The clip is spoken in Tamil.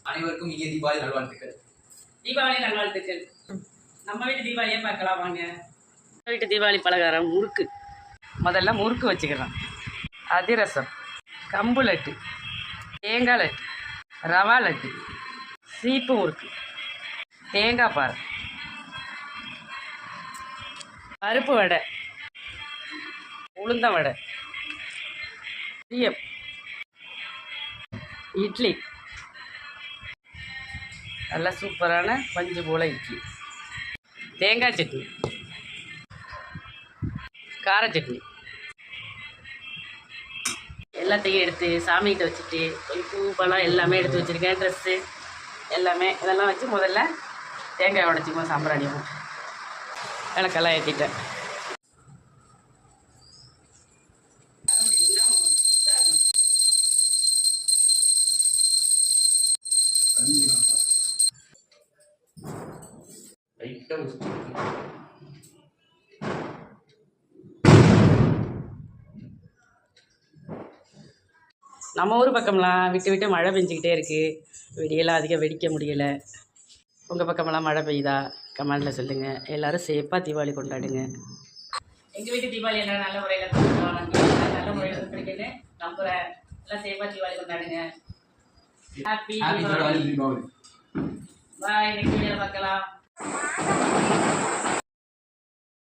அனைவருக்கும் இனிய தீபாவளி நல்வாழ்த்துக்கள். தீபாவளி நல்வாழ்த்துக்கள். நம்ம வீட்டு தீபாவளியே பார்க்கலாம் வாங்க. நம்ம வீட்டு தீபாவளி பலகாரம் முறுக்கு. முதல்ல முறுக்கு வச்சுக்கலாம். அதிரசம், கம்பு லட்டு, தேங்காய் லட்டு, ரவா லட்டு, சீப்பு முறுக்கு, தேங்காய் பாறை, பருப்பு வடை, உளுந்த வடை, இட்லி, நல்லா சூப்பரான பஞ்சு போல இட்லி, தேங்காய் சட்னி, கார சட்னி, எல்லாத்தையும் எடுத்து சாமிகிட்ட வச்சுட்டு பூ பழம் எல்லாமே எடுத்து வச்சுருக்கேன். ட்ரெஸ்ஸு எல்லாமே இதெல்லாம் வச்சு முதல்ல தேங்காய் உடச்சிக்குவோம். சாம்பிராணி போட்டு விளக்கெல்லாம் ஏற்றிட்டேன். நம்ம ஊர் பக்கம்லாம் விட்டு விட்டு மழை பெஞ்சிக்கிட்டே இருக்குது. வெடியெல்லாம் அதிகம் வெடிக்க முடியலை. உங்கள் பக்கமெல்லாம் மழை பெய்யுதா? கமெண்டில் சொல்லுங்கள். எல்லோரும் சேஃபாக தீபாவளி கொண்டாடுங்க. எங்கள் வீட்டு தீபாவளி எல்லாம் நல்ல முறையில் நல்ல முறையில் கிடைக்குது நம்புகிறேன். எல்லாம் சேஃபாக தீபாவளி கொண்டாடுங்க. ஹாப்பி தீபாவளி. பாய். நெக்ஸ்ட் வீடியோவில் பார்க்கலாம்.